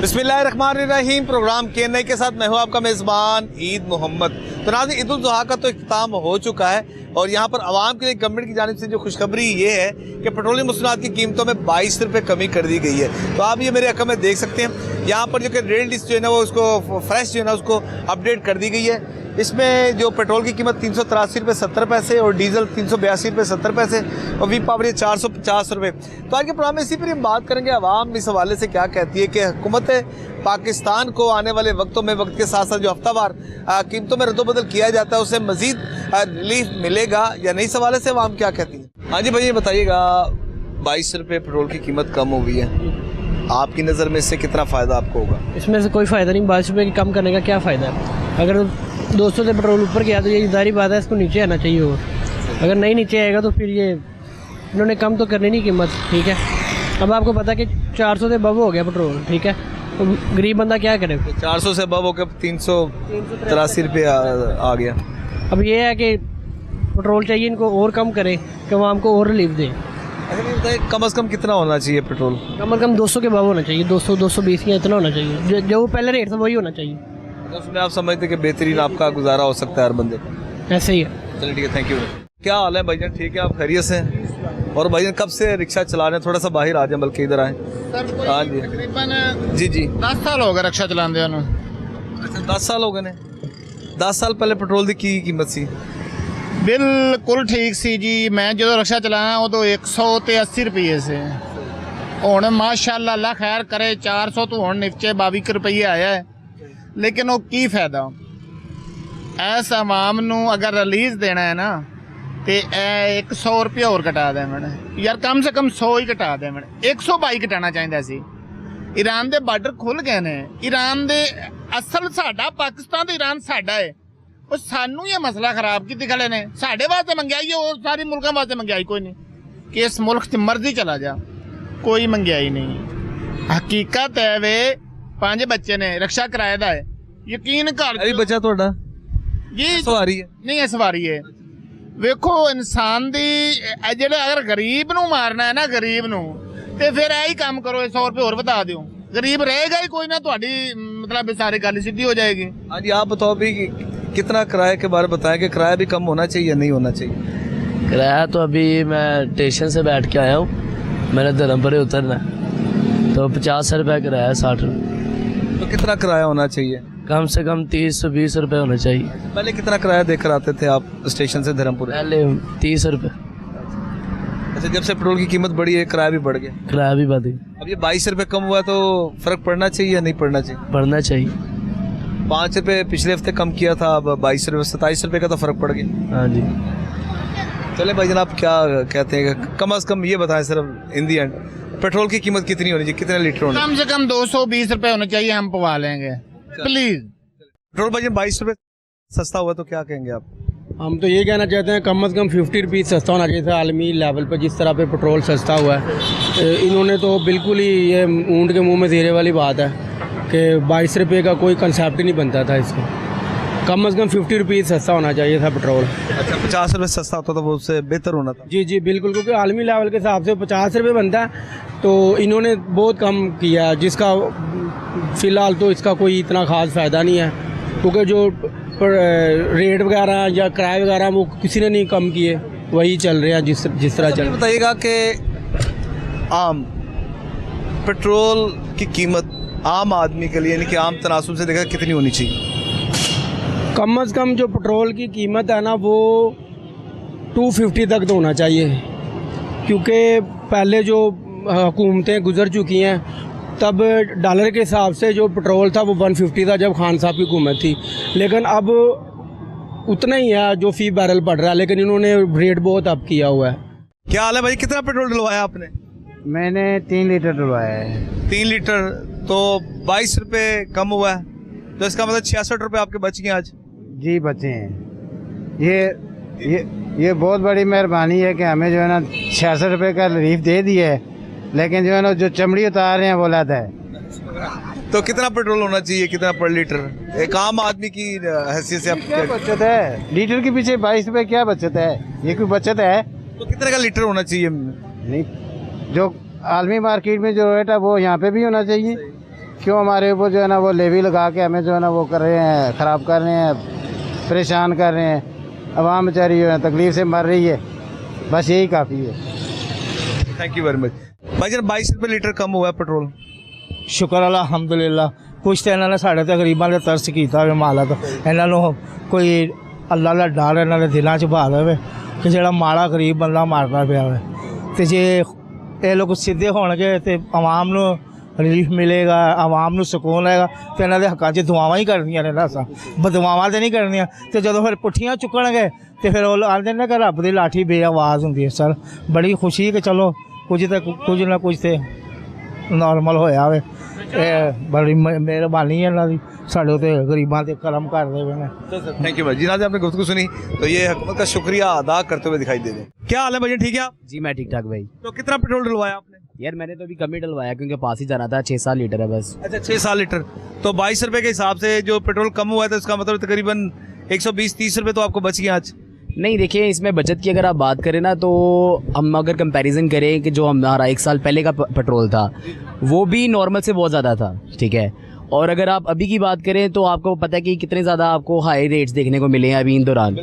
बिस्मिल्लाहिर्रहमानिर्रहीम। प्रोग्राम के के साथ मैं हूं आपका मेज़बान ईद मोहम्मद। तो नाज़रीन, ईद उल ज़ुहा का तो इख्तिताम हो चुका है और यहाँ पर आवाम के लिए गवर्नमेंट की जानिब से जो खुशखबरी ये है कि पेट्रोलियम मसनूआत की कीमतों में 22 रुपये कमी कर दी गई है। तो आप ये मेरे अक़ल में देख सकते हैं, यहाँ पर जो कि रेल लिस्ट जो है ना वो उसको फ्रेश जो है ना उसको अपडेट कर दी गई है। इसमें जो पेट्रोल की कीमत 383 रुपये 70 पैसे और डीजल 382 रुपये 70 पैसे और वी पावर 450 रुपये। तो आज के प्रोग्राम में इसी पर हम बात करेंगे आवाम इस हवाले से क्या कहती है कि हुकूमत पाकिस्तान को आने वाले वक्तों में वक्त के साथ साथ जो हफ्तावार कीमतों में रद्दोबदल किया जाता है उससे मजीद रिलीफ मिलेगा या नहीं। इस हवाले से आवाम क्या कहती है। हाँ जी भाई, ये बताइएगा 22 रुपये पेट्रोल की कीमत कम हो गई है, आपकी नज़र में इससे कितना फ़ायदा आपको होगा? इसमें से कोई फ़ायदा नहीं। 22 रुपये की कम करने का क्या फ़ायदा है? अगर 200 से पेट्रोल ऊपर गया तो ये जारी बात है, इसको नीचे आना चाहिए। और अगर नहीं नीचे आएगा तो फिर ये इन्होंने कम तो करनी नहीं कीमत, ठीक है। अब आपको पता है कि 400 से अबव हो गया पेट्रोल, ठीक है, तो गरीब बंदा क्या करे? 400 से अबव होकर 383 रुपये आ गया। अब ये है कि पेट्रोल चाहिए इनको और कम करें कि आवाम को और रिलीफ दें। अच्छा ये बताइए, कम से कम कितना होना चाहिए पेट्रोल? कम से कम 200 के अबव होना चाहिए, 200 220 या इतना होना चाहिए। जो पहले रेट था वही होना चाहिए। उसमें आप समझते कि बेहतरीन आपका गुजारा हो सकता है हर बंदे का? ऐसे ही है। चलिए ठीक है, थैंक यू। क्या हाल है भाईजान, ठीक है, आप खैरियत से हैं? और भाईजान कब से रिक्शा चला रहे हैं? थोड़ा सा बाहर आ जाए, बल्कि इधर आए। हाँ जी, तकरीबन जी 10 साल हो गए रिक्शा चलाते हैं। अच्छा 10 साल हो गए ने। 10 साल पहले पेट्रोल की कीमत सी बिल्कुल ठीक सी जी। मैं जो रिक्शा चलाया वो तो 180 रुपये से हुण माशाअल्लाह अल्लाह खैर करे 400 तो हुण नीचे 22 रुपये आया है। लेकिन वो की फायदा ऐस आवाम नू अगर रिलीज देना है ना तो 100 रुपये और घटा दें मैंने यार, कम से कम 100 ही घटा दें मैंने। 122 घटाना चाहिए सी। ईरान दे बार्डर खुल गए ने। ईरान दे असल साडा पाकिस्तान तो ईरान साडा है। वो सानू ये मसला खराब की खड़े ने। साढ़े वास्ते मंगाई है और सारी मुल्कों वास्ते मंगाई कोई नहीं कि इस मुल्क च मर्जी चला जा, कोई मंगाई नहीं। हकीकत है वे 5 बच्चे ने रिक्शा किराए दा है, यकीन कर। अभी बच्चा थोड़ा जी सवारी है नहीं है, सवारी है। वेखो इंसान दी जेड़े अगर गरीब नू मारना है ना, गरीब नू ते फिर यही काम करो, 100 रुपये और बता दो। गरीब रहेगा ही कोई ना, थोड़ी मतलब सारी गल सीधी हो जाएगी। हाँ जी, आप बताओ भी कितना किराए के बारे में बताएं कि किराया भी कम होना चाहिए या नहीं होना चाहिए? किराया तो अभी मैं स्टेशन से बैठ के आया हूँ, मैंने धर्मपुर उतरना है, तो 50 रुपये किराया, 60 रुपये। तो कितना किराया होना चाहिए? कम से कम 30-20 रुपये होना चाहिए। पहले कितना किराया देकर आते थे आप स्टेशन से धर्मपुर? पहले 30 रुपये। अच्छा, जब से पेट्रोल की कीमत बढ़ी है किराया भी बढ़ गया? किराया भी बढ़ी। अब ये 22 रुपये कम हुआ तो फर्क पड़ना चाहिए या नहीं पड़ना चाहिए? बढ़ना चाहिए। 5 रुपये पिछले हफ्ते कम किया था, अब 22 रुपये 27 रुपये का तो फर्क पड़ गया। हाँ जी। चले भाई जनाब, क्या कहते हैं, कम से कम ये बताएं सिर्फ इन दी एंड पेट्रोल की कीमत कितनी होनी चाहिए, कितने लीटर होना? कम से कम 220 रुपये होने चाहिए, हम पवा लेंगे प्लीज। पेट्रोल भाई 22 रुपये सस्ता हुआ तो क्या कहेंगे आप? हम तो ये कहना चाहते हैं कम से कम 50 रुपीज़ सस्ता होना चाहिए था। आलमी लेवल पर जिस तरह पे पेट्रोल सस्ता हुआ है, इन्होंने तो बिल्कुल ही ये ऊँट के मुंह में ज़ेरे वाली बात है कि 22 रुपये का कोई कंसेप्ट ही नहीं बनता था इसका। कम से कम 50 रुपीज़ सस्ता होना चाहिए था पेट्रोल। अच्छा 50 रुपये सस्ता होता तो वो उससे बेहतर होना था। जी बिल्कुल, क्योंकि आलमी लेवल के हिसाब से 50 रुपये बनता है, तो इन्होंने बहुत कम किया, जिसका फ़िलहाल तो इसका कोई इतना ख़ास फ़ायदा नहीं है, क्योंकि जो रेट वगैरह या किराए वगैरह वो किसी ने नहीं कम किए, वही चल रहे हैं जिस तरह चल। बताइएगा कि आम पेट्रोल की कीमत आम आदमी के लिए यानी कि आम तनासुब से देखा कितनी होनी चाहिए? कम से कम जो पेट्रोल की कीमत है ना वो 250 तक तो होना चाहिए, क्योंकि पहले जो हुकूमतें गुजर चुकी हैं तब डॉलर के हिसाब से जो पेट्रोल था वो 150 था जब खान साहब की हुकूमत थी। लेकिन अब उतना ही है जो फी बैरल पड़ रहा है, लेकिन इन्होंने रेट बहुत अप किया हुआ है। क्या हाल है भाई, कितना पेट्रोल डलवाया आपने? मैंने 3 लीटर डलवाया है। 3 लीटर तो 22 रुपये कम हुआ है, तो इसका मतलब 66 रुपये आपके बच गए आज? जी बचे हैं। ये बहुत बड़ी मेहरबानी है कि हमें जो है ना 66 रुपये का रिलीफ दे दिया है, लेकिन जो है ना जो चमड़ी उतार रहे हैं वो लाता है। तो कितना पेट्रोल होना चाहिए, कितना पर लीटर, एक आम आदमी की हैसियत से? क्या बचत है लीटर के पीछे? 22 रुपये क्या बचत है? ये कोई बचत है? तो कितने का लीटर होना चाहिए? नहीं, जो आलमी मार्केट में जो रेट है वो यहाँ पे भी होना चाहिए। क्यों हमारे ऊपर जो है ना वो लेवी लगा के हमें जो है ना वो कर रहे हैं, ख़राब कर रहे हैं, परेशान कर रहे हैं। आवाम बेचारी जो है तकलीफ़ से मर रही है, बस यही काफ़ी है। Thank you very much. भाईजान 22 रुपये लीटर कम हुआ है पेट्रोल। ਸ਼ੁਕਰ ਅਲਹਮਦੁਲਿਲਾ। ਕੁਛ ਤਾਂ ਇਹਨਾਂ ਨੇ ਸਾਡੇ ਤੇ ਗਰੀਬਾਂ ਦੇ ਤਰਸ ਕੀਤਾ ਹੋਵੇ ਮਾਲਕ, ਇਹਨਾਂ ਨੂੰ ਕੋਈ ਅੱਲਾ ਦਾ ਡਰ ਇਹਨਾਂ ਦੇ ਦਿਲਾਂ 'ਚ ਪਾ ਦੇਵੇ ਕਿ ਜਿਹੜਾ ਮਾੜਾ ਗਰੀਬ ਬੰਦਾ ਮਾਰਦਾ ਪਿਆ ਹੋਵੇ। ਤੇ ਜੇ ਇਹ ਲੋਕ ਸਿੱਧੇ ਹੋਣਗੇ ਤੇ ਆਵਾਮ ਨੂੰ ਰਿਲੀਫ ਮਿਲੇਗਾ, ਆਵਾਮ ਨੂੰ ਸਕੂਨ ਆਏਗਾ ਤੇ ਇਹਨਾਂ ਦੇ ਹੱਕਾਂ 'ਚ ਦੁਆਵਾਂ ਹੀ ਕਰਨੀਆਂ ਨੇ ਨਾ, ਅਸਾਂ ਬਦੁਆਵਾਂ ਤੇ ਨਹੀਂ ਕਰਨੀਆਂ। ਤੇ ਜਦੋਂ ਫਿਰ ਪੁੱਠੀਆਂ ਚੁੱਕਣਗੇ ਤੇ ਫਿਰ ਉਹ ਆਂਦੇ ਨੇ ਕਿ ਰੱਬ ਦੀ ਲਾਠੀ ਬੇਆਵਾਜ਼ ਹੁੰਦੀ ਹੈ। ਸਰ ਬੜੀ ਖੁਸ਼ੀ ਕਿ ਚਲੋ ਕੁਝ ਨਾ ਕੁਝ ਤੇ ਨੋਰਮਲ ਹੋਇਆ ਹੋਵੇ। ਇਹ ਬੜੀ ਮਿਹਰਬਾਨੀ ਹੈ ਇਹਨਾਂ ਦੀ, ਸਾਡੇ ਉੱਤੇ ਗਰੀਬਾਂ ਤੇ ਕਰਮ ਕਰਦੇ ਪਏ ਨੇ। थैंक यू भाई। जिनाज आपने गुफ्तगू सुनी तो ये हुकूमत का शुक्रिया अदा करते हुए दिखाई दे रहे हैं। क्या हाल है भाई, ठीक है आप? जी मैं ठीक ठाक भाई। तो कितना पेट्रोल डलवाया आपने? यार मैंने तो अभी कम ही डलवाया क्योंकि पास ही जाना था, 6-7 लीटर है बस। अच्छा 6-7 लीटर। तो 22 रुपए के हिसाब से जो पेट्रोल कम हुआ है तो इसका मतलब तकरीबन 120-30 रुपए तो आपको बच गया आज। नहीं देखिए, इसमें बचत की अगर आप बात करें ना तो हम अगर कंपैरिजन करें कि जो हमारा 1 साल पहले का पेट्रोल था वो भी नॉर्मल से बहुत ज़्यादा था, ठीक है। और अगर आप अभी की बात करें तो आपको पता है कि कितने ज़्यादा आपको हाई रेट्स देखने को मिले हैं अभी इन दौरान।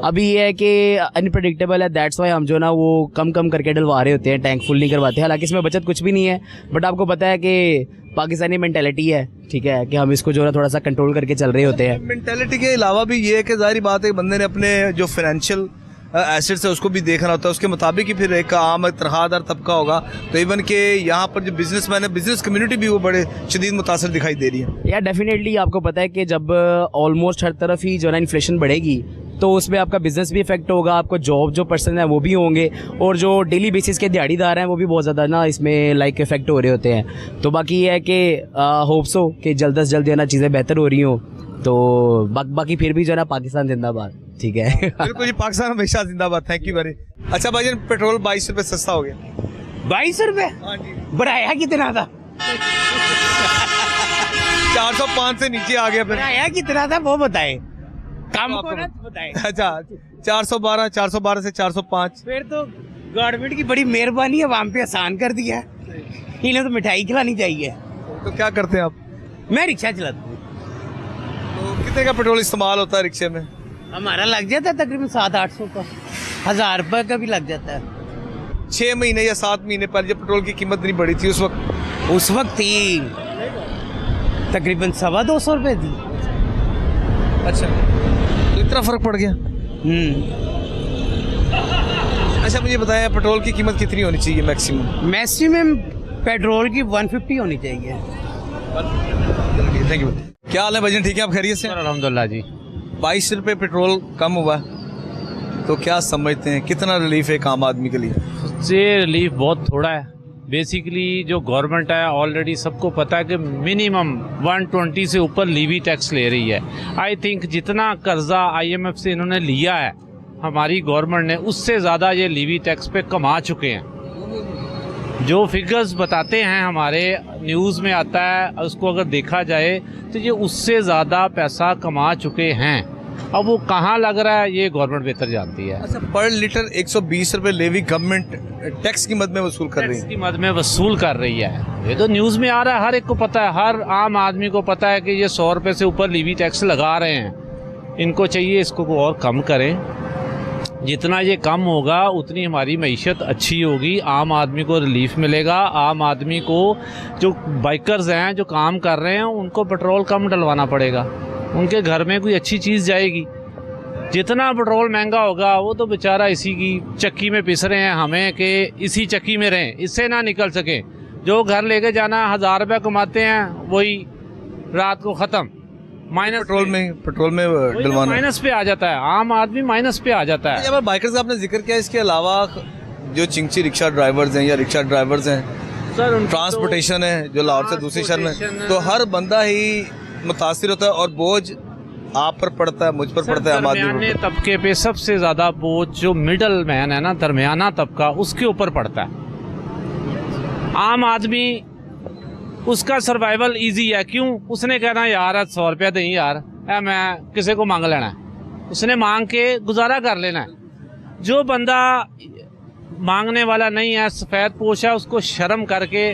अभी ये है कि अनप्रडिक्टेबल है, दैट्स वाई हम जो ना वो कम करके डलवा रहे होते हैं, टैंक फुल नहीं करवाते। हालांकि इसमें बचत कुछ भी नहीं है, बट आपको पता है कि पाकिस्तानी मेंटालिटी है, ठीक है, कि हम इसको जो है थोड़ा सा कंट्रोल करके चल रहे होते हैं। मेंटालिटी के अलावा भी ये है कि जाहिर बात है बंदे ने अपने जो फाइनेंशियल एसेट्स है उसको भी देखना होता है, उसके मुताबिक ही फिर एक आम तनख्वाहदार तबका होगा। तो इवन के यहाँ पर जो बिजनेसमैन है, बिजनेस कम्युनिटी भी वो बड़े शदीद मुतासर दिखाई दे रही है। यार डेफिनेटली आपको पता है कि जब ऑलमोस्ट हर तरफ ही जो है ना इन्फ्लेशन बढ़ेगी तो उसमें आपका बिजनेस भी इफेक्ट होगा, आपको जॉब जो पर्सन है वो भी होंगे, और जो डेली बेसिस के दिहाड़ीदार हैं वो भी बहुत ज़्यादा ना इसमें लाइक इफेक्ट हो रहे होते हैं। तो बाकी ये है कि होप्स हो कि जल्द से जल्द जो है ना चीज़ें बेहतर हो रही हों। तो बाकी फिर भी जो है ना पाकिस्तान जिंदाबाद, ठीक है। बिल्कुल जी, पाकिस्तान हमेशा जिंदाबाद। Thank you very. अच्छा भाईजान पेट्रोल 22 रुपए सस्ता हो गया। 22 रुपये हाँ जी। बढ़ाया कितना था? 405 से नीचे आ गया फिर। बढ़ाया कितना था वो बताए, कम आपको को ना बताए। अच्छा 412 से 405। फिर तो गवर्नमेंट की बड़ी मेहरबानी है, वहाँ पे आसान कर दिया है। इन्हें तो मिठाई खिलानी चाहिए। तो क्या करते हैं आप? मैं रिक्शा चलाता हूँ। तो कितने का पेट्रोल इस्तेमाल होता है रिक्शे में? हमारा लग जाता है तकरीबन 700-800 का, 1000 रुपये का भी लग जाता है। 6 महीने या 7 महीने पहले जब पेट्रोल की कीमत नहीं बढ़ी थी उस वक्त थी तकरीबन 250 रुपये थी। अच्छा, तो इतना फर्क पड़ गया। अच्छा मुझे बताएं पेट्रोल की कीमत कितनी होनी चाहिए मैक्सिमम पेट्रोल की 150 होनी चाहिए। Thank you. क्या हाल है भजन, ठीक है आप खैरियत से? अल्हम्दुलिल्लाह जी। 22 रुपए पेट्रोल कम हुआ तो क्या समझते हैं कितना रिलीफ है एक आम आदमी के लिए? ये रिलीफ बहुत थोड़ा है। बेसिकली जो गवर्नमेंट है ऑलरेडी सबको पता है कि मिनिमम 120 से ऊपर लीवी टैक्स ले रही है। आई थिंक जितना कर्जा IMF से इन्होंने लिया है हमारी गवर्नमेंट ने, उससे ज़्यादा ये लीवी टैक्स पे कमा चुके हैं। जो फिगर्स बताते हैं हमारे न्यूज़ में आता है, उसको अगर देखा जाए तो ये उससे ज़्यादा पैसा कमा चुके हैं। अब वो कहाँ लग रहा है ये गवर्नमेंट बेहतर जानती है। अच्छा, पर लीटर 120 रुपए लेवी गवर्नमेंट टैक्स की मद में वसूल कर रही है। टैक्स की मद में वसूल कर रही है। ये तो न्यूज़ में आ रहा है, हर एक को पता है, हर आम आदमी को पता है कि ये 100 रुपये से ऊपर लीवी टैक्स लगा रहे हैं। इनको चाहिए इसको और कम करें। जितना ये कम होगा उतनी हमारी मईशत अच्छी होगी, आम आदमी को रिलीफ मिलेगा। आम आदमी को जो बाइकर्स हैं जो काम कर रहे हैं उनको पेट्रोल कम डलवाना पड़ेगा, उनके घर में कोई अच्छी चीज़ जाएगी। जितना पेट्रोल महंगा होगा वो तो बेचारा इसी की चक्की में पिस रहे हैं हमें कि इसी चक्की में रहें, इससे ना निकल सकें। जो घर लेके जाना 1000 रुपये कमाते हैं वही रात को ख़त्म, माइनस पेट्रोल में डलवाना माइनस पे आ जाता है, आम आदमी माइनस पे आ जाता है। जब बाइकर्स का आपने जिक्र किया, इसके अलावा जो चिंची रिक्शा ड्राइवर्स हैं या रिक्शा ड्राइवर्स हैं सर, ट्रांसपोर्टेशन है जो लाहौर से दूसरे शहर में, तो हर बंदा ही मुतासिर होता है और बोझ आप पर पड़ता है, मुझ पर पड़ता है, आम आदमी दरमियाने तबके पे सबसे ज़्यादा बोझ जो मिडल मैन है ना, दरमियाना तबका, उसके ऊपर पड़ता है। आम आदमी उसका सर्वाइवल इजी है। क्यों? उसने कहना यार 100 रुपया दें यार, मैं किसी को मांग लेना है, उसने मांग के गुजारा कर लेना है। जो बंदा मांगने वाला नहीं है, सफ़ेद पोश है, उसको शर्म करके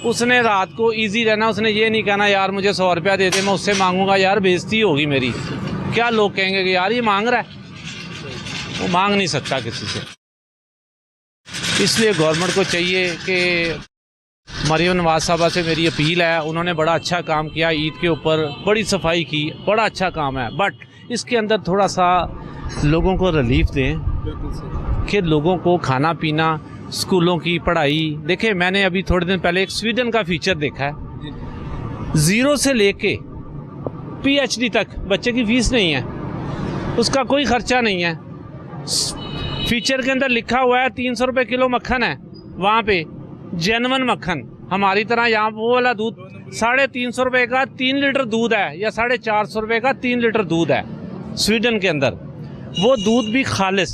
उसने रात को इजी रहना, उसने ये नहीं कहना यार मुझे 100 रुपया दे दे, मैं उससे मांगूंगा यार बेइज्जती होगी मेरी, क्या लोग कहेंगे कि यार ये मांग रहा है, वो मांग नहीं सकता किसी से। इसलिए गवर्नमेंट को चाहिए कि मरियम नवाज साहबा से मेरी अपील है, उन्होंने बड़ा अच्छा काम किया, ईद के ऊपर बड़ी सफाई की, बड़ा अच्छा काम है, बट इसके अंदर थोड़ा सा लोगों को रिलीफ दें कि लोगों को खाना पीना, स्कूलों की पढ़ाई। देखें, मैंने अभी थोड़े दिन पहले एक स्वीडन का फीचर देखा है, 0 से लेके PhD तक बच्चे की फीस नहीं है, उसका कोई खर्चा नहीं है। फीचर के अंदर लिखा हुआ है 300 रुपये किलो मक्खन है, वहाँ पे जेन्युइन मक्खन। हमारी तरह यहाँ वो वाला दूध 350 रुपये का 3 लीटर दूध है, या 450 रुपये का 3 लीटर दूध है स्वीडन के अंदर। वो दूध भी खालिस,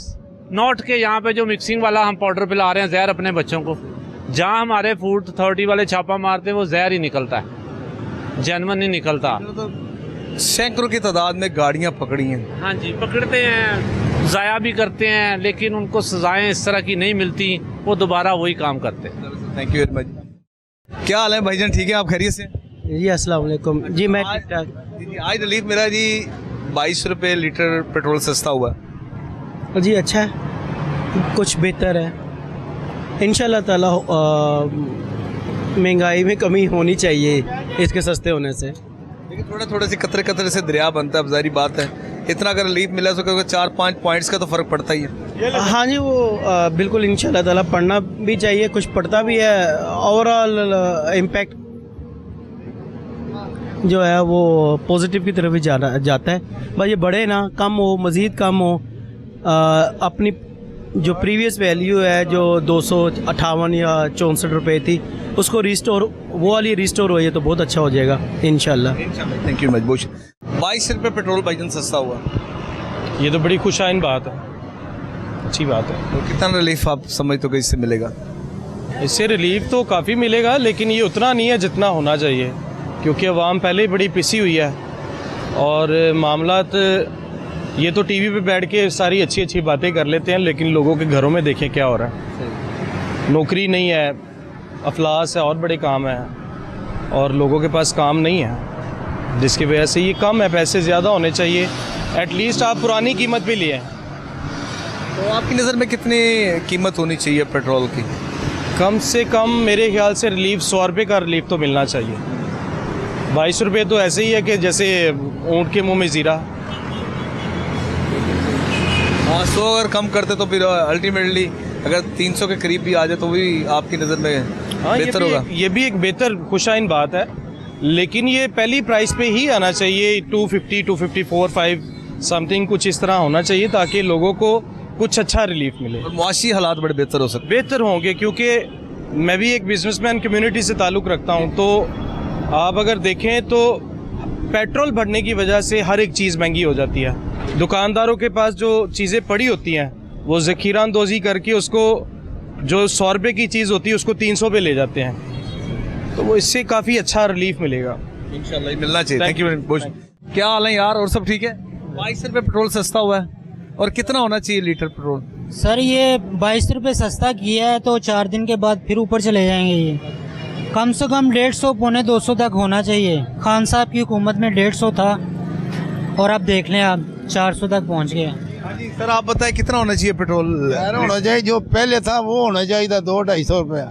नॉट के यहाँ पे जो मिक्सिंग वाला हम पाउडर पिला रहे हैं जहर अपने बच्चों को, जहाँ हमारे फूड अथॉरिटी वाले छापा मारते हैं वो जहर ही निकलता है, जेन्युइन नहीं निकलता। सैकड़ों की तादाद में गाड़ियाँ पकड़ी हैं। हाँ जी, पकड़ते हैं, ज़ाया भी करते हैं, लेकिन उनको सजाएं इस तरह की नहीं मिलती, वो दोबारा वही काम करते हैं। Thank you very much. क्या हाल है भाईजान, ठीक है आप खैरियत से? जी अस्सलाम वालेकुम। जी मैं ठीक ठाक। जी आज रिलीफ मिला जी, 22 रुपये लीटर पेट्रोल सस्ता हुआ। जी अच्छा है, कुछ बेहतर है इंशाल्लाह ताला। महंगाई में कमी होनी चाहिए इसके सस्ते होने से, लेकिन थोड़े से कतरे कतरे से दरिया बनता है, अब जारी बात है। इतना अगर रिलीफ मिला तो 4-5 पॉइंट्स का तो फ़र्क पड़ता ही है। हाँ जी, वो बिल्कुल इंशाल्लाह ताला पढ़ना भी चाहिए, कुछ पढ़ता भी है। ओवरऑल इम्पैक्ट जो है वो पॉजिटिव की तरफ ही जाता है। बस ये बढ़े ना, कम हो, मज़ीद कम हो। अपनी जो प्रीवियस वैल्यू है जो 258 या 64 रुपये थी, उसको रिस्टोर, वो वाली रिस्टोर हो, ये तो बहुत अच्छा हो जाएगा इंशाल्लाह। थैंक यू मजबूत। 22 रुपये पेट्रोल भाईजान सस्ता हुआ, ये तो बड़ी खुशाइन बात है, अच्छी बात है। तो कितना रिलीफ आप समझते हो कि इससे मिलेगा? इससे रिलीफ तो काफ़ी मिलेगा, लेकिन ये उतना नहीं है जितना होना चाहिए, क्योंकि अवाम पहले ही बड़ी पिसी हुई है। और मामलात ये तो टीवी पे बैठ के सारी अच्छी अच्छी बातें कर लेते हैं, लेकिन लोगों के घरों में देखें क्या हो रहा है। नौकरी नहीं है, अफलास है और बड़े काम है, और लोगों के पास काम नहीं है, जिसकी वजह से ये कम है। पैसे ज़्यादा होने चाहिए, एटलीस्ट आप पुरानी कीमत पे लिए। तो आपकी नज़र में कितनी कीमत होनी चाहिए पेट्रोल की? कम से कम मेरे ख्याल से रिलीफ 100 रुपये का रिलीफ तो मिलना चाहिए। 22 रुपये तो ऐसे ही है कि जैसे ऊँट के मुंह में ज़ीरा। हाँ, 100 अगर कम करते तो फिर अल्टीमेटली अगर 300 के करीब भी आ जाए तो भी आपकी नज़र में बेहतर होगा। ये भी एक बेहतर खुशाइन बात है, लेकिन ये पहली प्राइस पे ही आना चाहिए। 250, 254, 5 समथिंग कुछ इस तरह होना चाहिए, ताकि लोगों को कुछ अच्छा रिलीफ मिले और मुआशी हालात बड़े बेहतर हो सकते, बेहतर होंगे। क्योंकि मैं भी एक बिजनेसमैन कम्युनिटी से ताल्लुक़ रखता हूँ, तो आप अगर देखें तो पेट्रोल बढ़ने की वजह से हर एक चीज़ महंगी हो जाती है। दुकानदारों के पास जो चीज़ें पड़ी होती हैं वो ज़ख़ीरा अंदोज़ी करके उसको जो 100 रुपये की चीज़ होती है उसको 300 पे ले जाते हैं, तो वो इससे काफ़ी अच्छा रिलीफ मिलेगा इंशाल्लाह मिलना चाहिए। Thank you very much. क्या हाल है यार, और सब ठीक है? 22 रुपये पेट्रोल सस्ता हुआ है, और कितना होना चाहिए लीटर पेट्रोल? सर ये 22 रुपये सस्ता किया है तो 4 दिन के बाद फिर ऊपर चले जाएंगे। ये कम से कम 150-200 तक होना चाहिए। खान साहब की हुकूमत में 150 था, और अब देख लें आप 400 तक पहुंच गए। हाँ जी सर, आप बताएं कितना होना चाहिए पेट्रोल? होना चाहिए जो पहले था वो होना चाहिए था 200-250 रुपया।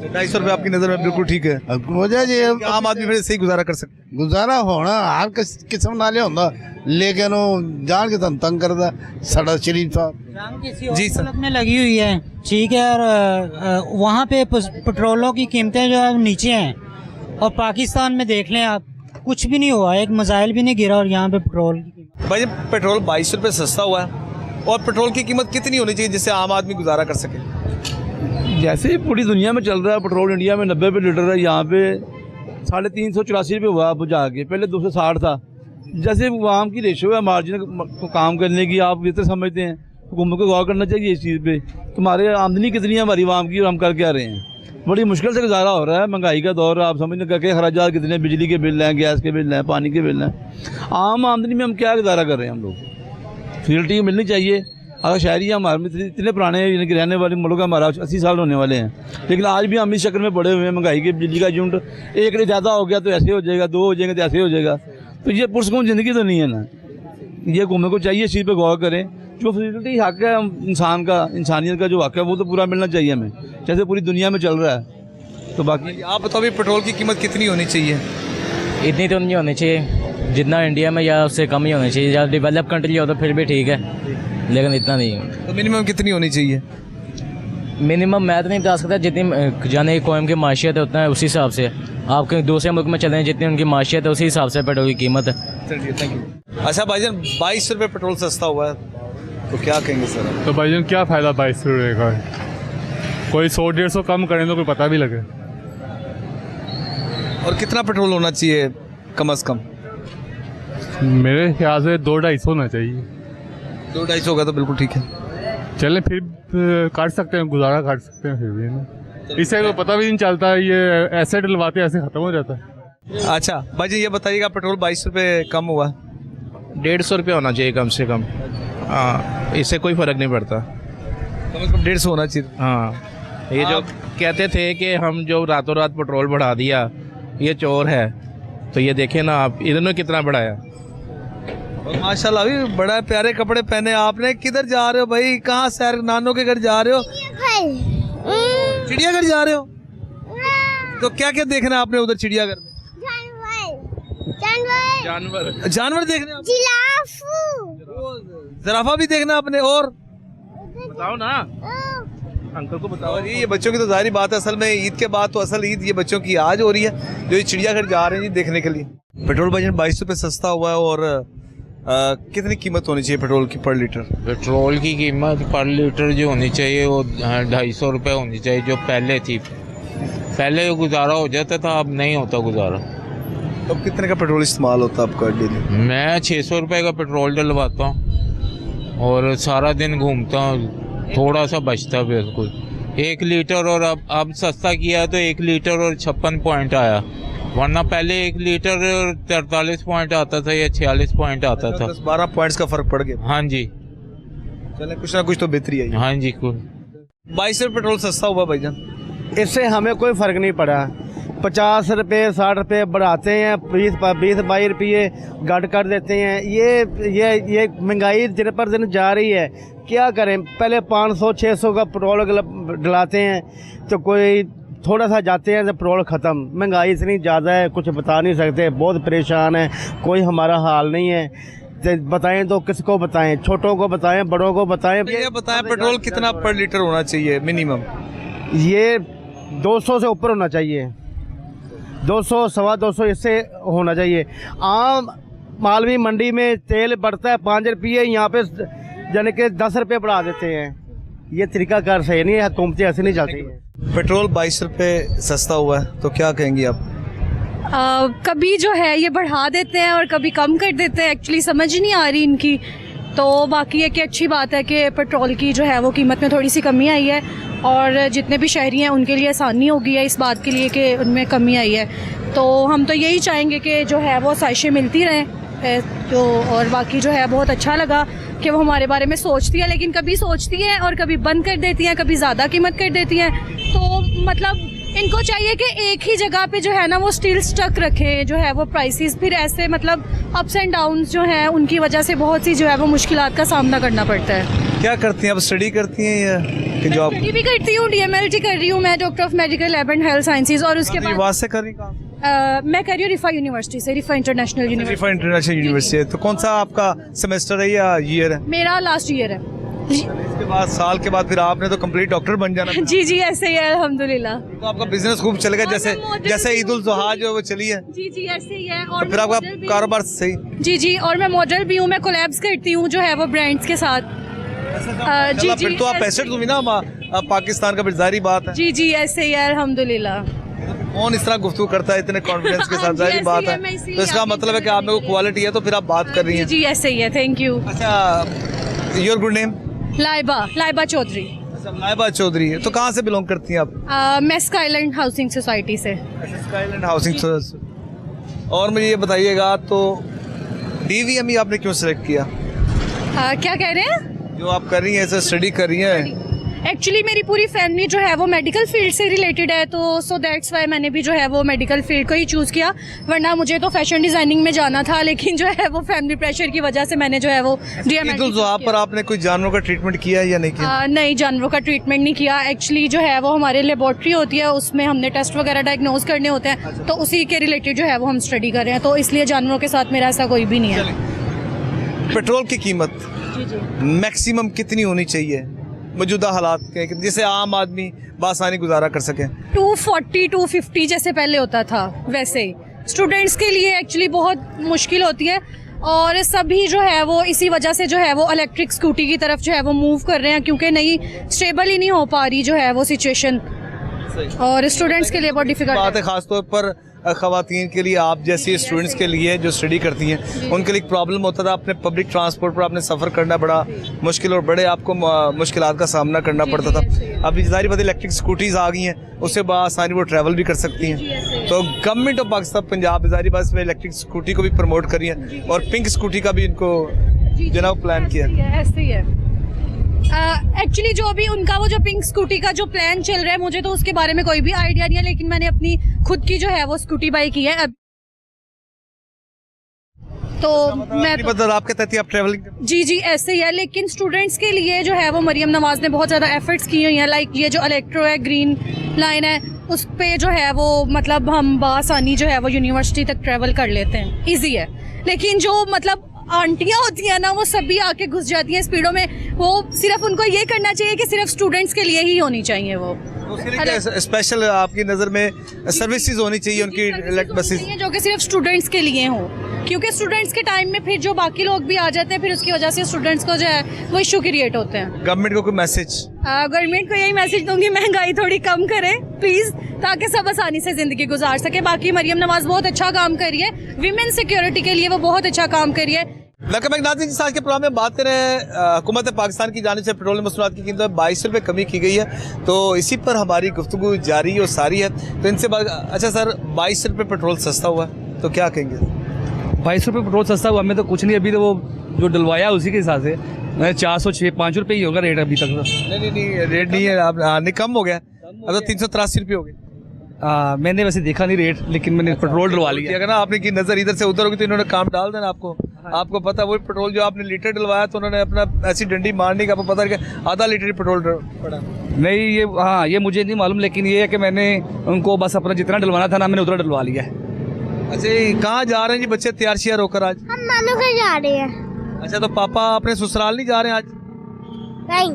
250 रुपये आपकी नज़र में बिल्कुल ठीक है। मुझे जी आम आदमी फिर सही गुजारा कर सकते? गुजारा होना हर किस्म नाले होंदा, लेकिन वो जान के तंग करता साडा शरीफ साहब। जी सर, में लगी हुई है, ठीक है। और वहाँ पे पेट्रोलों की कीमतें जो है नीचे हैं, और पाकिस्तान में देख लें आप, कुछ भी नहीं हुआ, एक मिसाइल भी नहीं गिरा, और यहाँ पे पेट्रोल भाई पेट्रोल 22 रुपये सस्ता हुआ है, और पेट्रोल की कीमत कितनी होनी चाहिए जिससे आम आदमी गुजारा कर सके? जैसे पूरी दुनिया में चल रहा है, पेट्रोल इंडिया में 90 रुपये लीटर है, यहाँ पे 384 रुपये हुआ अब जाके, पहले 260 था। जैसे आवाम की रेशो है मार्जिन को काम करने की, आप बेहतर समझते हैं, हुकूमत को गौर करना चाहिए इस चीज़ पे। तुम्हारे आमदनी कितनी है हमारी आवाम की, और हम कर क्या रहे हैं? बड़ी मुश्किल से गुजारा हो रहा है, महंगाई का दौर, आप समझने का क्या खर्चात कितने, बिजली के बिल हैं, गैस के बिल हैं, पानी के बिल हैं। आम आमदनी में हम क्या गुजारा कर रहे हैं? हम लोग फैसिलिटी मिलनी चाहिए, अगर शहरी हमारे में इतने पुराने यानी कि रहने वाले मुल्क हमारा 80 साल होने वाले हैं, लेकिन आज भी हम इस चक्कर में पड़े हुए हैं महंगाई के, बिजली का यूनिट एक ने ज़्यादा हो गया तो ऐसे हो जाएगा, 2 हो जाएंगे तो ऐसे हो जाएगा। तो ये पुरस्कून ज़िंदगी तो नहीं है ना, ये हुकूमत को चाहिए इस चीज़ पर गौर करें। जो फैसिलिटी हक है इंसान का, इंसानियत का जो हक है वो तो पूरा मिलना चाहिए हमें, जैसे पूरी दुनिया में चल रहा है। तो बाकी आप बताओ अभी पेट्रोल की कीमत कितनी होनी चाहिए? इतनी तो नहीं होनी चाहिए जितना इंडिया में, या उससे कम ही होनी चाहिए। या डेवलप कंट्री हो तो फिर भी ठीक है, लेकिन इतना नहीं है। तो मिनिमम कितनी होनी चाहिए? मिनिमम मैं तो नहीं बता सकता, जितनी जाने की कौम की माशियत है उतना है, उसी हिसाब से। आप कहीं दूसरे मुल्क में चले जितनी उनकी माशियत है उसी हिसाब से पेट्रोल की कीमत है। चलिए, थैंक यू। अच्छा भाईजान, 22 रुपये पेट्रोल सस्ता हुआ है तो क्या कहेंगे सर? तो भाईजान क्या फ़ायदा 22 रुपये का? कोई 100-150 कम करें तो कोई पता भी लगे। और कितना पेट्रोल होना चाहिए कम से कम? मेरे ख्याल से 200-250 होना चाहिए। 200-250 होगा तो बिल्कुल ठीक है। चलें फिर काट सकते हैं, गुजारा काट सकते हैं फिर भी ना, इससे कोई पता भी नहीं चलता, ये ऐसे डलवाते ऐसे ख़त्म हो जाता है। अच्छा भाईजान ये बताइएगा, पेट्रोल 22 रुपये कम हुआ, 150 रुपये होना चाहिए कम से कम। हाँ, इससे कोई फ़र्क नहीं पड़ता। कम से कम 150 होना चाहिए। हाँ, ये जो कहते थे कि हम जो रातों रात पेट्रोल बढ़ा दिया ये चोर है, तो ये देखें ना आप, इन्होंने कितना बढ़ाया। और माशाल्लाह अभी बड़ा प्यारे कपड़े पहने आपने। किधर जा रहे हो भाई? कहाँ सैर? नानों के घर जा रहे हो? चिड़ियाघर जा रहे हो? तो क्या क्या देखना आपने उधर चिड़ियाघर में? जानवर जानवर देखने? जिराफा भी देखना आपने? और बताओ ना, अंकल को बताओ। और ये बच्चों की तो जाहिर बात है, असल में ईद के बाद तो असल ईद ये बच्चों की आज हो रही है, जो ये चिड़ियाघर जा रहे हैं जी देखने के लिए। पेट्रोल भाईजान 22 रुपये सस्ता हुआ है, और कितनी कीमत होनी चाहिए पेट्रोल की पर लीटर? पेट्रोल की कीमत पर लीटर जो होनी चाहिए वो 250 रुपये होनी चाहिए, जो पहले थी। पहले गुजारा हो जाता था, अब नहीं होता गुजारा। अब कितने का पेट्रोल इस्तेमाल होता है आपका डेली? मैं 600 रुपये का पेट्रोल डलवाता हूँ और सारा दिन घूमता हूँ, थोड़ा सा बचता बिल्कुल 1 लीटर। और अब सस्ता किया तो 1 लीटर और 56 पॉइंट आया, वरना पहले 1 लीटर और 43 पॉइंट आता था या 46 पॉइंट आता था। 12 पॉइंट्स का फर्क पड़ गया। हाँ जी, चले कुछ ना कुछ तो बेहतरी आई। हाँ जी, कुल 22 रुपये पेट्रोल सस्ता हुआ भाईजान। इससे हमें कोई फ़र्क नहीं पड़ा। 50 रुपये 60 रुपये बढ़ाते हैं, 20-22 रुपये घट कर देते हैं। ये महंगाई दिन पर दिन जा रही है, क्या करें? पहले 500-600 का पेट्रोल डलाते हैं तो कोई थोड़ा सा जाते हैं तो पेट्रोल ख़त्म। महंगाई इतनी ज़्यादा है, कुछ बता नहीं सकते, बहुत परेशान है, कोई हमारा हाल नहीं है। तो बताएं तो किसको बताएं? छोटों को बताएं, बड़ों को बताएं? ये बताएं पेट्रोल कितना पर लीटर होना चाहिए मिनिमम? ये 200 से ऊपर होना चाहिए, 200 सवा 200 इससे होना चाहिए। आम मालवी मंडी में तेल बढ़ता है 5 रुपये, यहाँ पे यानी कि 10 रुपये बढ़ा देते हैं। ये तरीकाकार सही नहीं है, हुकूमतें ऐसे नहीं चलती है। पेट्रोल 22 रुपये सस्ता हुआ है तो क्या कहेंगी आप? कभी जो है ये बढ़ा देते हैं और कभी कम कर देते हैं, एक्चुअली समझ नहीं आ रही इनकी। तो बाकी है कि अच्छी बात है कि पेट्रोल की जो है वो कीमत में थोड़ी सी कमी आई है, और जितने भी शहरी हैं उनके लिए आसानी हो गई है इस बात के लिए कि उनमें कमी आई है। तो हम तो यही चाहेंगे कि जो है वो आसाइशें मिलती रहें। तो और बाकी जो है बहुत अच्छा लगा कि वो हमारे बारे में सोचती है, लेकिन कभी सोचती है और कभी बंद कर देती हैं, कभी ज़्यादा कीमत कर देती हैं। तो मतलब इनको चाहिए कि एक ही जगह पे जो है ना वो स्टिल स्टक रखें जो है वो प्राइसेस। फिर ऐसे मतलब अप्स एंड डाउन्स जो हैं उनकी वजह से बहुत सी जो है वो मुश्किलात का सामना करना पड़ता है। क्या करती हैं आप? स्टडी करती हैं या कि जॉब? स्टडी भी करती हूँ, DMLT कर रही हूँ मैं, doctor of medical lab and health sciences. और उसके बाद से कर रही काम? मैं कर रही हूँ रिफा यूनिवर्सिटी से, रिफा इंटरनेशनल यूनिवर्सिटी। रिफा international university. तो कौन सा आपका सेमेस्टर है या ईयर है? मेरा लास्ट ईयर है। इसके बाद साल के बाद फिर आपने तो कंप्लीट डॉक्टर बन जाना। जी जी ऐसे ही है अल्हम्दुलिल्लाह। तो आपका बिजनेस खूब चलेगा, जैसे ईद उल जुहा जो वो चली है। जी जी ऐसे ही है। और तो फिर आपका कारोबार सही? जी जी, और मैं मॉडल भी हूँ, मैं कोलैब्स करती हूँ जो है वो ब्रांड्स के साथ। जी जी, फिर तो आप एसेट हुई ना पाकिस्तान का, जारी बात है। जी जी ऐसे ही है अल्हम्दुलिल्लाह। कौन इस तरह गुफ्तगू करता है इतने कॉन्फिडेंस के साथ? जारी बात है। तो इसका मतलब है कि आप में को क्वालिटी है, तो फिर आप बात कर रही हैं। जी ऐसे ही है, थैंक यू। अच्छा, your good name? Laiba Chaudhary. Laiba Chaudhary है। तो कहाँ से बिलोंग करती हैं आप? मैं स्काईलैंड हाउसिंग सोसाइटी से। Skyland housing society. और मुझे ये बताइएगा, तो DVME आपने क्यों सिलेक्ट किया? क्या कह रहे हैं? जो आप कर रही हैं, ऐसे स्टडी कर रही हैं? एक्चुअली मेरी पूरी फैमिली जो है वो मेडिकल फील्ड से रिलेटेड है, तो सो दैट्स वाई मैंने भी जो है वो मेडिकल फील्ड को ही चूज़ किया। वरना मुझे तो फैशन डिज़ाइनिंग में जाना था, लेकिन जो है वो फैमिली प्रेशर की वजह से मैंने जो है वो ईद-उल-ज़ुहा पर आपने कोई जानवरों का ट्रीटमेंट किया है या नहीं किया? नहीं, जानवरों का ट्रीटमेंट नहीं किया। एक्चुअली जो है वो हमारे लेबॉर्ट्री होती है, उसमें हमने टेस्ट वगैरह डायग्नोज करने होते हैं, तो उसी के रिलेटेड जो है वो हम स्टडी कर रहे हैं, तो इसलिए जानवरों के साथ मेरा ऐसा कोई भी नहीं है। पेट्रोल की कीमत मैक्सिमम कितनी होनी चाहिए मौजूदा हालात के, जिससे आम आदमी बासानी गुजारा कर सके? 240 250 जैसे पहले होता था, वैसे स्टूडेंट्स के लिए एक्चुअली बहुत मुश्किल होती है, और सभी जो है वो इसी वजह से जो है वो इलेक्ट्रिक स्कूटी की तरफ जो है वो मूव कर रहे हैं, क्योंकि नहीं स्टेबल ही नहीं हो पा रही जो है वो सिचुएशन, और स्टूडेंट्स के लिए बहुत डिफिकल्ट बात है। खासतौर पर ख़वातीन के लिए, आप जैसी स्टूडेंट्स के लिए जो स्टडी करती हैं, उनके लिए प्रॉब्लम होता था, अपने पब्लिक ट्रांसपोर्ट पर आपने सफ़र करना बड़ा मुश्किल और बड़े आपको मुश्किलात का सामना करना पड़ता था। अभी ज़ाहिर बात इलेक्ट्रिक स्कूटीज़ आ गई हैं, उससे बआसानी वो ट्रैवल भी कर सकती हैं। तो गवर्नमेंट ऑफ पाकिस्तान पंजाब ज़ाहिर बात में इलेक्ट्रिक स्कूटी को भी प्रमोट करी है, और पिंक स्कूटी का भी इनको जनाब प्लान किया है। ऐसे ही है एक्चुअली जो अभी उनका वो जो पिंक स्कूटी का जो प्लान चल रहा है, मुझे तो उसके बारे में कोई भी आइडिया नहीं है, लेकिन मैंने अपनी खुद की जो है वो स्कूटी बाई की है। अब तो मैं मतलब आपके तहत आप ट्रैवलिंग? जी ऐसे ही है, लेकिन स्टूडेंट्स के लिए जो है वो मरियम नवाज ने बहुत ज़्यादा एफर्ट्स की हुई हैं। लाइक ये जो इलेक्ट्रो है, ग्रीन लाइन है, उस पे जो है वो मतलब हम बासानी जो है वो यूनिवर्सिटी तक ट्रैवल कर लेते हैं, ईजी है। लेकिन जो मतलब आंटियाँ होती हैं ना, वो सभी आके घुस जाती हैं स्पीडों में। वो सिर्फ उनको ये करना चाहिए कि सिर्फ स्टूडेंट्स के लिए ही होनी चाहिए वो। स्पेशल आपकी नज़र में सर्विसेज होनी चाहिए उनकी बसेस जो कि सिर्फ स्टूडेंट्स के लिए हो, क्योंकि स्टूडेंट्स के टाइम में फिर जो बाकी लोग भी आ जाते हैं, फिर उसकी वजह से स्टूडेंट्स को जो है वो इशू क्रिएट होते हैं। गवर्नमेंट को कोई मैसेज? गवर्नमेंट को यही मैसेज दूंगी, महंगाई थोड़ी कम करे प्लीज़, ताकि सब आसानी से ज़िंदगी गुजार सके। बाकी मरियम नवाज बहुत अच्छा काम कर रही है, विमेन सिक्योरिटी के लिए वो बहुत अच्छा काम कर रही है। नाज़रीन, जिस आज के प्रोग्राम में बात करें, हुकूमत पाकिस्तान की जानिब से पेट्रोल मसनूआत की कीमतों में 22 रुपये कमी की गई है, तो इसी पर हमारी गुफ्तगू जारी और सारी है। तो इनसे बात, अच्छा सर, 22 रुपये पेट्रोल सस्ता हुआ है, तो क्या कहेंगे? 22 रुपये पेट्रोल सस्ता हुआ में तो कुछ नहीं, अभी तो वो जो डलवाया उसी के हिसाब से 406-5 रुपये ही होगा रेट अभी तक। नहीं रेट नहीं है, आप नहीं कम हो गया, अब तो 383 रुपये हो गए। मैंने वैसे देखा नहीं रेट, लेकिन मैंने पेट्रोल डलवा लिया। अगर ना आपने की नज़र इधर से उधर होगी तो इन्होंने काम डाल देना आपको पता वही पेट्रोल जो आपने लीटर डलवाया, तो उन्होंने अपना ऐसी डंडी मारने का, आपको पता है कि आधा लीटर पेट्रोल पड़ा। नहीं ये ये मुझे नहीं मालूम, लेकिन ये है कि मैंने उनको बस अपना जितना डलवाना था ना, मैंने उतना डलवा लिया है। अच्छा, कहाँ जा रहे हैं जी बच्चे तैयार शियार होकर? आज हम नानू घर जा रहे हैं। अच्छा, तो पापा अपने ससुराल नहीं जा रहे हैं आज? नहीं।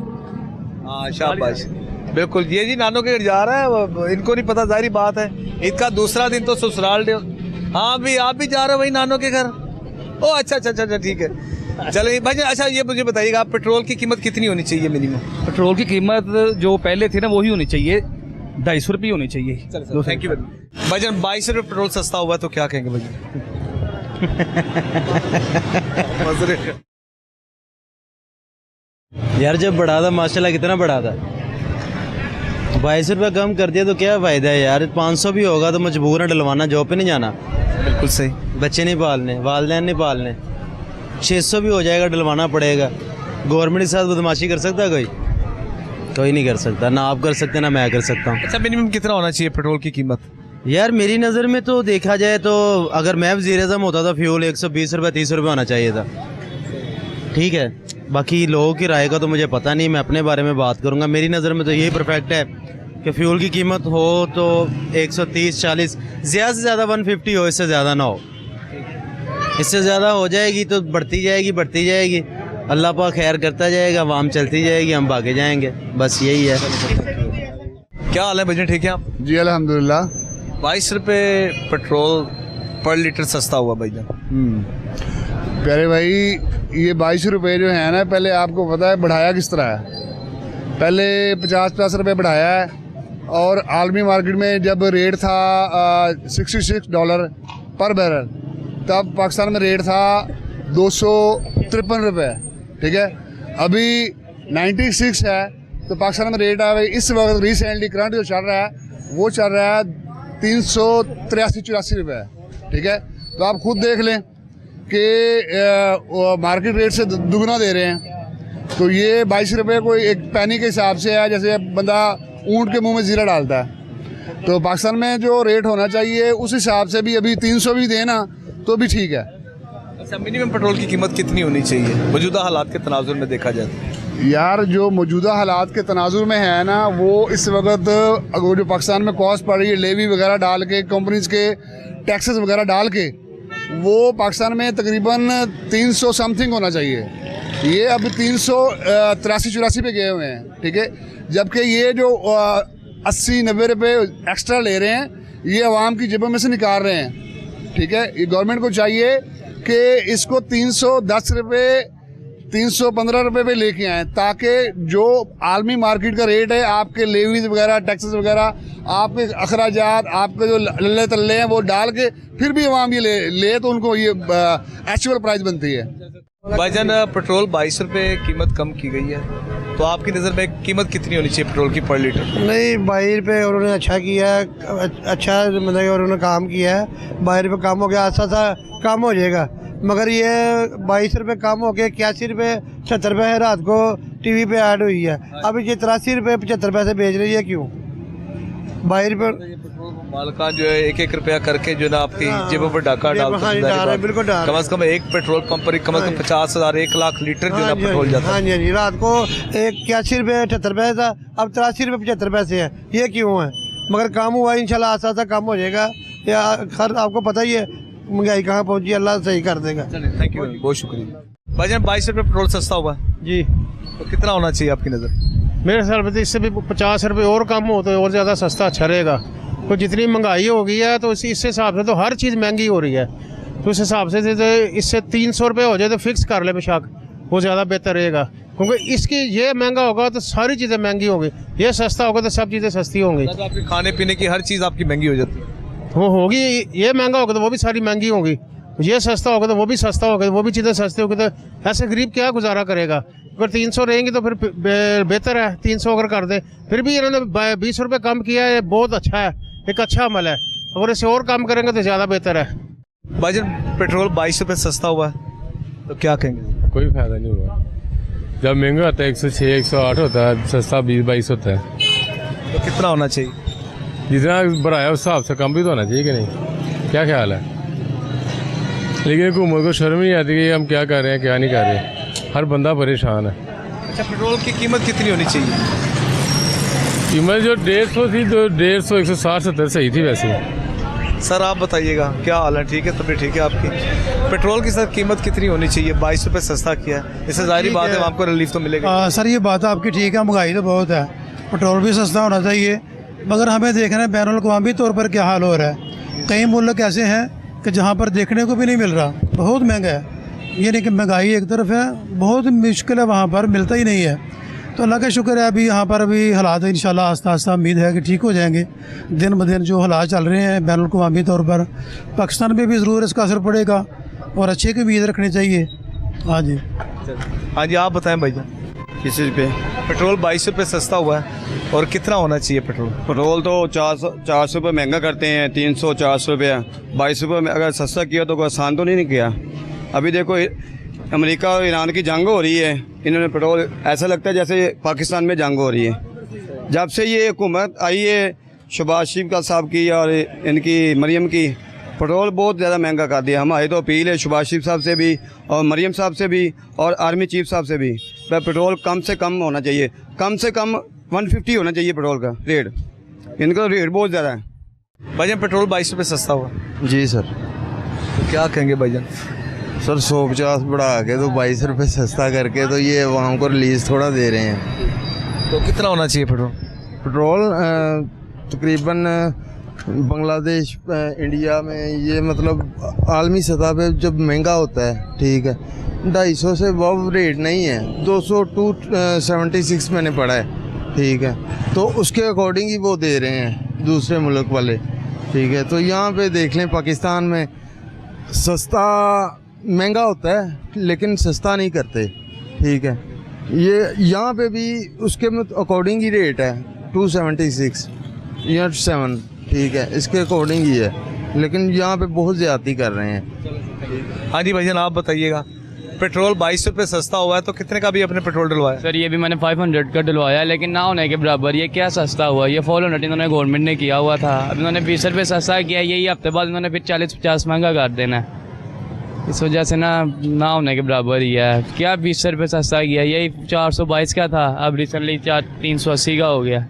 हाँ शाबाश, बिल्कुल, ये जी नानू के घर जा रहा है, इनको नहीं पता, जारी बात है। ईद का दूसरा दिन तो ससुराल डे। हाँ भी आप भी जा रहे हो भाई नानू के घर? ओ अच्छा, ठीक है, चलो भाई। अच्छा, ये मुझे बताइएगा, आप पेट्रोल की कीमत कितनी होनी चाहिए मिनिमम? पेट्रोल की कीमत जो पहले थी ना वही होनी चाहिए, 250 रुपये होनी चाहिए। थैंक यू भाई जान। 22 रुपये पेट्रोल सस्ता हुआ तो क्या कहेंगे भाई? यार जब बढ़ा था माशाल्लाह, कितना बढ़ा था, 22 रुपये कम कर दिया तो क्या फ़ायदा है यार। 500 भी होगा तो मजबूर है डलवाना, जॉब पे नहीं जाना। बिल्कुल सही, बच्चे नहीं पालने, वालदैन नहीं पालने, 600 भी हो जाएगा डलवाना पड़ेगा। गवर्नमेंट के साथ बदमाशी कर सकता है कोई नहीं कर सकता, ना आप कर सकते ना मैं कर सकता हूँ। अच्छा, मिनिमम कितना होना चाहिए पेट्रोल की कीमत? यार मेरी नज़र में तो देखा जाए तो अगर मैं वज़ीर-ए-आज़म होता था, फ्यूल 120 रुपये 30 रुपये होना चाहिए था, ठीक है। बाकी लोगों की राय का तो मुझे पता नहीं, मैं अपने बारे में बात करूँगा। मेरी नज़र में तो यही परफेक्ट है कि फ्यूल की कीमत हो तो 130-40, ज़्यादा से ज़्यादा 150 हो, इससे ज़्यादा ना हो। इससे ज़्यादा हो जाएगी तो बढ़ती जाएगी। अल्लाह पाक खैर करता जाएगा, वाम चलती जाएगी, हम भागे जाएंगे, बस यही है। क्या हाल है भजन, ठीक है आप? जी अल्हम्दुलिल्लाह। 22 रुपये पेट्रोल पर लीटर सस्ता हुआ भाईजान। प्यारे भाई, ये 22 रुपये जो है ना, पहले आपको पता है बढ़ाया किस तरह है। पहले 50 रुपये बढ़ाया है, और आलमी मार्केट में जब रेट था $66 पर बैरल, तब पाकिस्तान में रेट था 253 रुपये, ठीक है। अभी 96 है, तो पाकिस्तान में रेट आ गई इस वक्त रिसेंटली करंट जो चल रहा है वो चल रहा है 383-84 रुपये, ठीक है। तो आप खुद देख लें कि मार्केट रेट से दुगना दे रहे हैं। तो ये 22 रुपये कोई एक पैनी के हिसाब से है, जैसे बंदा ऊँट के मुंह में जीरा डालता है। तो पाकिस्तान में जो रेट होना चाहिए उस हिसाब से भी अभी 300 भी देना तो भी ठीक है। अच्छा, मिनिमम पेट्रोल की कीमत कितनी होनी चाहिए मौजूदा हालात के तनाजुर में देखा जाए तो? यार जो मौजूदा हालात के तनाजुर में है ना, वो इस वक्त अगर जो पाकिस्तान में कॉस्ट पड़ रही है लेवी वगैरह डाल के, कंपनीज के टैक्सेस वगैरह डाल के, वो पाकिस्तान में तकरीबन 300 समथिंग होना चाहिए। ये अब 383-84 पे गए हुए हैं, ठीक है। जबकि ये जो 80-90 रुपये एक्स्ट्रा ले रहे हैं, ये अवाम की जेबों में से निकाल रहे हैं, ठीक है। ये गवर्नमेंट को चाहिए कि इसको 310 रुपये 315 रुपये पे लेके आए, ताकि जो आलमी मार्केट का रेट है, आपके लेवीज वगैरह, टैक्सेस वगैरह, आपके अखराजात, आपके जो लल्ले तल्ले हैं वो डाल के फिर भी अवाम ये ले तो उनको ये एक्चुअल प्राइस बनती है। भाईजान, पेट्रोल 22 रुपये कीमत कम की गई है, तो आपकी नज़र में कीमत कितनी होनी चाहिए पेट्रोल की पर लीटर? नहीं, 22 रुपये उन्होंने अच्छा किया है, अच्छा मतलब कि उन्होंने काम किया है। 22 रुपये कम हो गया, आसा कम हो जाएगा, मगर ये 22 रुपये कम हो गए 81 रुपये 76 रुपये रात को टीवी पे ऐड हुई है। अब ये 83 रुपये 75 पैसे बेच रही है, क्यों? 22 रुपये मालका जो है 1-1 रुपया करके जो ना आपकी जेबों पर डाका डालता है, बिल्कुल डाल। कम से कम एक पेट्रोल पंप पर कम से कम 50,000 1 लाख लीटर जो ना पेट्रोल जाता है। हाँ जी, रात को 81 रुपये 78 पैसे था, अब 83 रुपये 75 पैसे है। ये क्यों है? मगर काम हुआ इंशाल्लाह, आसा कम हो जाएगा। या खैर आपको पता ही है महंगाई कहाँ पहुँची, अल्लाह सही कर देगा। थैंक यू, बहुत शुक्रिया। भाईजान, 22 रुपये पेट्रोल सस्ता हुआ जी, तो कितना होना चाहिए आपकी नज़र? मेरे हिसाब से इससे भी 50 रुपये और कम हो तो और ज़्यादा सस्ता अच्छा रहेगा। तो जितनी महंगाई हो गई है तो इस हिसाब से तो हर चीज़ महंगी हो रही है, तो उस हिसाब से तो इससे 300 रुपये हो जाए तो फिक्स कर ले बेशक, वो ज़्यादा बेहतर रहेगा। क्योंकि इसकी ये महंगा होगा तो सारी चीज़ें महंगी होंगी, ये सस्ता होगा तो सब चीज़ें सस्ती होंगी। तो आपके खाने पीने की हर चीज़ आपकी महंगी हो जाती है, वो होगी। ये महंगा होगा तो वो भी सारी महंगी होगी, ये सस्ता होगा तो वो भी सस्ता होगा, वो भी चीज़ें सस्ती होगी। तो ऐसे गरीब क्या गुजारा करेगा? अगर 300 रहेंगी तो फिर बेहतर है, 300 अगर कर दे। फिर भी इन्होंने 20 रुपये कम किया है, बहुत अच्छा है, एक अच्छा अमल है। अगर इसे और कम करेंगे तो ज़्यादा बेहतर है। भाईजान, पेट्रोल 22 रुपये सस्ता हुआ है तो क्या कहेंगे? कोई फायदा नहीं हुआ। जब महंगा होता है 106 108 होता है, सस्ता 20-22 होता है। तो कितना होना चाहिए? जितना बढ़ाया उस हिसाब से कम भी तो होना चाहिए कि नहीं? क्या ख्याल है? लेकिन हुकूमत को शर्म नहीं आती कि हम क्या कर रहे हैं क्या नहीं कर रहे, हर बंदा परेशान है। अच्छा, पेट्रोल की कीमत कितनी होनी चाहिए? कीमत जो 150 थी तो 150 160-70 सही थी वैसे। सर आप बताइएगा, क्या हाल है? ठीक है, तभी ठीक है आपकी। पेट्रोल की सर कीमत कितनी होनी चाहिए? 22 रुपये सस्ता किया है, इससे जाहिर बात है आपको रिलीफ तो मिलेगा। सर ये बात आपकी ठीक है, महंगाई तो बहुत है, पेट्रोल भी सस्ता होना चाहिए, मगर हमें देखना है बैनुल-अक़वामी तौर पर क्या हाल हो रहा है। कई मुल्क ऐसे हैं कि जहाँ पर देखने को भी नहीं मिल रहा, बहुत महंगा है। ये नहीं कि महंगाई एक तरफ है, बहुत मुश्किल है, वहाँ पर मिलता ही नहीं है। तो अल्लाह का शुक्र है अभी यहाँ पर अभी हालात इंशाल्लाह आस्ता आस्ता उम्मीद है कि ठीक हो जाएंगे। दिन ब दिन जो हालात चल रहे हैं बैनुल-अक़वामी तौर पर, पाकिस्तान में भी ज़रूर इसका असर पड़ेगा और अच्छे की उम्मीद रखनी चाहिए। हाँ जी, हाँ जी, आप बताएं भाईजान। किस चीज़ पे? पेट्रोल 22 रुपये सस्ता हुआ है और कितना होना चाहिए पेट्रोल? पेट्रोल तो 400 रुपये महंगा करते हैं, 300-400 रुपये। 22 रुपये में अगर सस्ता किया तो कोई आसान तो नहीं किया। अभी देखो अमेरिका और ईरान की जंग हो रही है, इन्होंने पेट्रोल ऐसा लगता है जैसे पाकिस्तान में जंग हो रही है। जब से ये हुकूमत आई है शहबाज शरीफ का साहब की और इनकी मरियम की, पेट्रोल बहुत ज़्यादा महंगा कर दिया। हमारी तो अपील है शहबाज शरीफ साहब से भी और मरियम साहब से भी और आर्मी चीफ साहब से भी, पेट्रोल कम से कम होना चाहिए, कम से कम 150 होना चाहिए पेट्रोल का रेट। इनका रेट बहुत ज़्यादा है। भाईजान, पेट्रोल 22 रुपये सस्ता हुआ? जी सर। तो क्या कहेंगे भाईजान? सर 150 बढ़ा के तो 22 रुपये सस्ता करके तो ये वहाँ को रिलीज़ थोड़ा दे रहे हैं। तो कितना होना चाहिए पेट्रोल? पेट्रोल तकरीबन बांग्लादेश इंडिया में ये मतलब आलमी सतह पे जब महंगा होता है, ठीक है, 250 से वो रेट नहीं है, 276 मैंने पढ़ा है, ठीक है। तो उसके अकॉर्डिंग ही वो दे रहे हैं दूसरे मुल्क वाले, ठीक है। तो यहाँ पे देख लें पाकिस्तान में सस्ता महंगा होता है लेकिन सस्ता नहीं करते, ठीक है। ये यहाँ पे भी उसके अकॉर्डिंग ही रेट है 276 या 7, ठीक है, इसके अकॉर्डिंग ही है, लेकिन यहाँ पे बहुत ज़्यादती कर रहे हैं। हाँ जी भाईजान, आप बताइएगा पेट्रोल 22 रुपये सस्ता हुआ है, तो कितने का भी अपने पेट्रोल डलवाया? सर ये भी मैंने 500 का डलवाया, लेकिन ना होने के बराबर। ये क्या सस्ता हुआ? ये 400 इन्होंने गवर्नमेंट ने किया हुआ था, अब इन्होंने 20 रुपये सस्ता किया, यही हफ्ते बाद इन्होंने फिर 40-50 महंगा कर देना है। इस वजह से ना होने के बराबर ही है। क्या 20 रुपये सस्ता किया? यही 422 का था, अब रिसेंटली 380 का हो गया।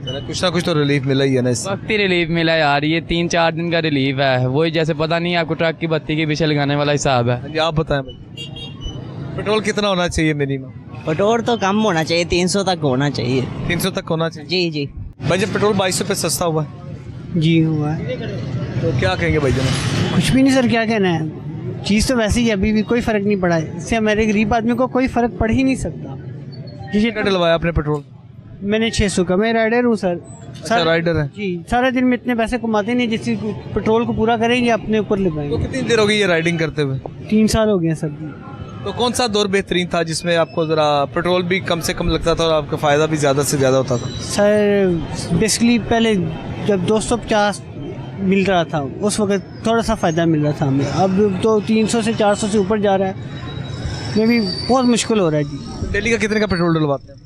कुछ ना कुछ तो रिलीफ मिला ही है ना इससे। वक्ती रिलीफ मिला यार, ये 3-4 दिन का रिलीफ है। वही जैसे पता नहीं आपको ट्रक की बत्ती के पीछे लगाने वाला हिसाब है। आप बताएं भाई, पेट्रोल कितना होना चाहिए मिनिमम? पेट्रोल तो कम होना चाहिए, 300 तक होना चाहिए। 300 तक होना चाहिए? जी जी। भाई जब पेट्रोल 22 रुपये सस्ता हुआ है? जी हुआ है। तो क्या कहेंगे भाई जनाब? कुछ भी नहीं सर, क्या कहना है, चीज़ तो वैसे ही अभी भी कोई फ़र्क नहीं पड़ा है। इससे हमारे गरीब आदमी को कोई फ़र्क पड़ ही नहीं सकता। कितना डलवाया आपने पेट्रोल? मैंने 600 का, मैं राइडर हूँ सर। अच्छा राइडर है जी, सारा दिन में इतने पैसे कमाते नहीं, जिससे पेट्रोल को पूरा करेंगे अपने ऊपर लगाएंगे। तो कितनी देर हो गई ये राइडिंग करते हुए? 3 साल हो गए सर। तो कौन सा दौर बेहतरीन था जिसमें आपको ज़रा पेट्रोल भी कम से कम लगता था और आपका फ़ायदा भी ज़्यादा से ज़्यादा होता था? सर बेसिकली पहले जब 250 मिल रहा था उस वक्त थोड़ा सा फ़ायदा मिल रहा था हमें, अब तो 300 से 400 से ऊपर जा रहा है, में भी बहुत मुश्किल हो रहा है जी। दिल्ली का कितने का पेट्रोल डलवाते हैं?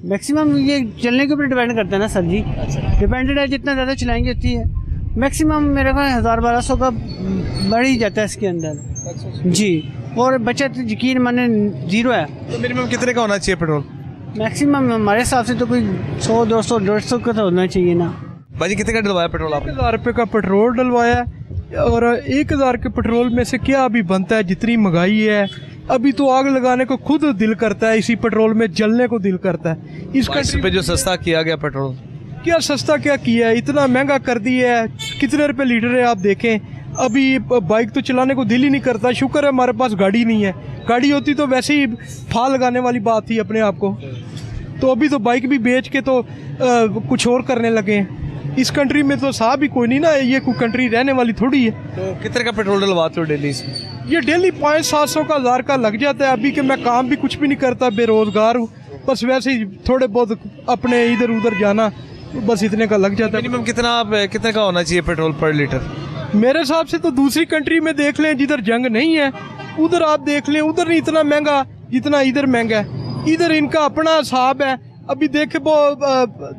मैक्सिमम ये चलने के ऊपर डिपेंड करता है ना सर जी। डिपेंडेड है, जितना ज़्यादा चलाएंगे उतनी है। मैक्सिमम मेरे को 1000-1200 का बढ़ ही जाता है इसके अंदर जी। और बचत यकीन माने 0 है। तो मिनिमम कितने का होना चाहिए पेट्रोल? मैक्सिमम हमारे हिसाब से तो कोई 100, 200, 150 का तो होना चाहिए ना। भाई कितने का डलवाया पेट्रोल आपने? 1000 रुपये का पेट्रोल डलवाया, और 1000 के पेट्रोल में से क्या अभी बनता है? जितनी महंगाई है अभी तो आग लगाने को खुद दिल करता है, इसी पेट्रोल में जलने को दिल करता है। इस कंट्री पे जो सस्ता किया गया पेट्रोल, क्या सस्ता क्या किया है, इतना महंगा कर दिया है। कितने रुपए लीटर है आप देखें। अभी बाइक तो चलाने को दिल ही नहीं करता। शुक्र है हमारे पास गाड़ी नहीं है, गाड़ी होती तो वैसे ही फा लगाने वाली बात थी अपने आप को। तो अभी तो बाइक भी बेच के तो कुछ और करने लगे हैं। इस कंट्री में तो साहब ही कोई नहीं ना, ये कोई कंट्री रहने वाली थोड़ी है। तो कितने का पेट्रोल डलवाते हो डेली से? ये डेली 500-700 का 1000 का लग जाता है। अभी के मैं काम भी कुछ भी नहीं करता, बेरोजगार हूँ, बस वैसे ही थोड़े बहुत अपने इधर उधर जाना, बस इतने का लग जाता है। मिनिमम कितने का होना चाहिए पेट्रोल पर लीटर? मेरे हिसाब से तो दूसरी कंट्री में देख लें, जिधर जंग नहीं है उधर आप देख लें, उधर नहीं इतना महंगा जितना इधर महंगा है। इधर इनका अपना हिसाब है। अभी देखे वो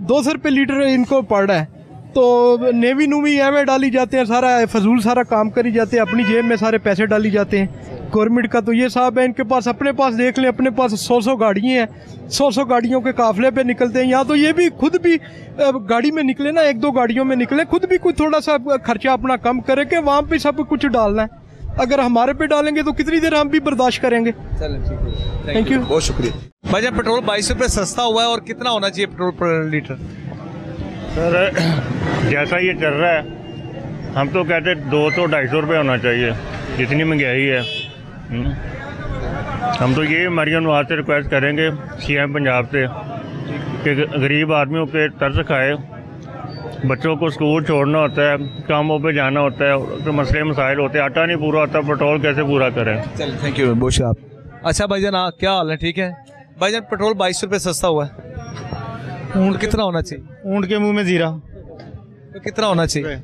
200 रुपये लीटर इनको पड़ रहा है, तो नेवी नूवी एम डाली जाते हैं, सारा फजूल सारा काम करी जाते हैं, अपनी जेब में सारे पैसे डाली जाते हैं। गवर्नमेंट का तो ये साहब है, इनके पास अपने पास देख लें, अपने पास 100 गाड़ियाँ हैं, 100 गाड़ियों के काफिले पे निकलते हैं। यहाँ तो ये भी खुद भी गाड़ी में निकले ना, 1-2 गाड़ियों में निकले, खुद भी कुछ थोड़ा सा खर्चा अपना कम करे कि वहाँ पे सब कुछ डालना है। अगर हमारे पे डालेंगे तो कितनी देर हम भी बर्दाश्त करेंगे। थैंक यू, बहुत शुक्रिया। भाई पेट्रोल 22 रुपये सस्ता हुआ है, और कितना होना चाहिए पेट्रोल पर लीटर? सर जैसा ये चल रहा है, हम तो कहते 200-250 रुपये होना चाहिए, जितनी महंगाई है। हम तो ये मरियम नवाज से रिक्वेस्ट करेंगे, सीएम पंजाब से, कि गरीब आदमियों पे तरस खाए। बच्चों को स्कूल छोड़ना होता है, कामों पे जाना होता है, तो मसले मसाइल होते हैं, आटा नहीं पूरा होता, पेट्रोल कैसे पूरा करें? चल थैंक यू, बहुत आप। अच्छा भाईजान, क्या हाल है? ठीक है भाईजान, पेट्रोल 22 रुपये सस्ता हुआ है, ऊँट कितना होना चाहिए? ऊँट के मुंह में जीरा। तो कितना होना चाहिए?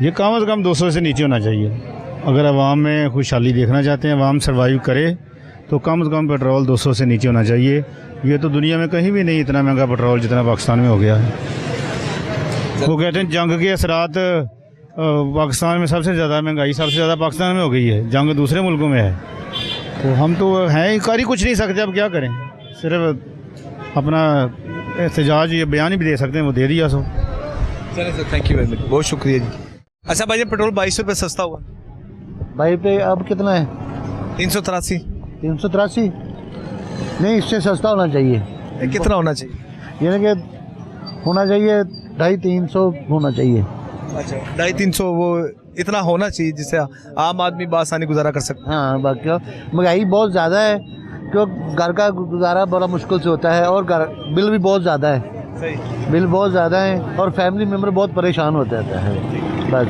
ये कम से कम 200 से नीचे होना चाहिए। अगर आवाम में खुशहाली देखना चाहते हैं, आवाम सर्वाइव करे, तो कम से कम पेट्रोल 200 से नीचे होना चाहिए। ये तो दुनिया में कहीं भी नहीं इतना महंगा पेट्रोल जितना पाकिस्तान में हो गया है। वो कहते हैं जंग के असरात पाकिस्तान में सबसे ज़्यादा महंगाई सबसे ज़्यादा पाकिस्तान में हो गई है, जंग दूसरे मुल्कों में है। तो हम तो हैं कर ही कुछ नहीं सकते, अब क्या करें, सिर्फ अपना एहतजाज ये बयान भी दे सकते हैं, वो दे दिया। सो चलिए sir, thank you very much, बहुत शुक्रिया जी। अच्छा भाई पेट्रोल 22 रुपये सस्ता हुआ भाई पे अब कितना है? 383। 383 नहीं, इससे सस्ता होना चाहिए। कितना होना चाहिए? यानी कि होना चाहिए 250-300 होना चाहिए। अच्छा 250-300 वो इतना होना चाहिए जिससे आम आदमी बासानी गुजारा कर सकते। हाँ बाकी महंगाई बहुत ज़्यादा है, क्योंकि घर का गुजारा बड़ा मुश्किल से होता है, और घर बिल भी बहुत ज़्यादा है। सही, बिल बहुत ज़्यादा है, और फैमिली मेम्बर बहुत परेशान होता है। बस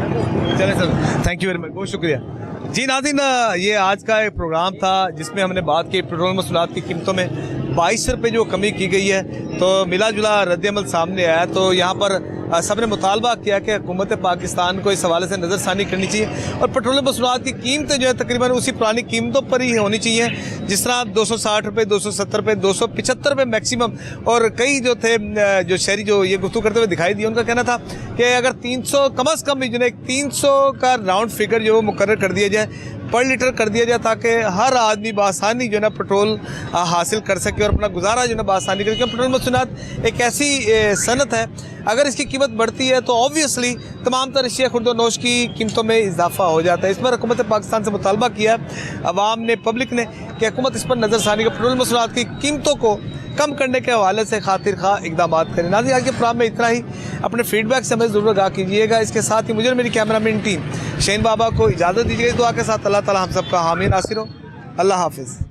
चले sir, thank you very much, बहुत शुक्रिया जी। नाज़रीन, ये आज का एक प्रोग्राम था जिसमें हमने बात की पेट्रोल मसूलात की कीमतों में 22 रुपये जो कमी की गई है, तो मिला जुला रद्द अमल सामने आया। तो यहाँ पर सब ने मुतालबा किया कि हुकूमत पाकिस्तान को इस हवाले से नज़रसानी करनी चाहिए और पेट्रोलियम मसनूआत की कीमतें जो है तकरीबन उसी पुरानी कीमतों पर ही होनी चाहिए, जिस तरह 260 रुपये, 270 रुपये, 275 रुपये मैक्सिमम। और कई जो थे जो शहरी जो ये गुफ्तगू करते हुए दिखाई दिए, उनका कहना था कि अगर 300 कम अज़ कम जो है 300 का राउंड फिगर जो मुकर्रर कर दिया जाए, पर लीटर कर दिया जाए, ताकि हर आदमी बआसानी जो है ना पेट्रोल हासिल कर सके और अपना गुजारा जो है ना बआसानी करे। क्योंकि पेट्रोल मसनूआत एक ऐसी सनत है, अगर इसकी कीमत बढ़ती है तो ऑब्वियसली तमाम तरह अशिया खुर्दोनोश की कीमतों में इजाफा हो जाता है। इस पर हुकूमत पाकिस्तान से मुतालबा किया अवाम ने, पब्लिक ने, कि हुकूमत इस पर नज़रसानी का पेट्रोल मसनूआत की कीमतों को कम करने के हवाले से खातिर खा इकदाम करें। नाज़रीन, आज के प्रोग्राम में इतना ही। अपने फीडबैक से हमें ज़रूर आगाह कीजिएगा। इसके साथ ही मुझे और मेरी कैमरामैन टीम शहीन बाबा को इजाज़त दीजिएगा। दुआ के साथ अल्लाह ताला हम सबका हामी नासिर हो। अल्लाह हाफिज़।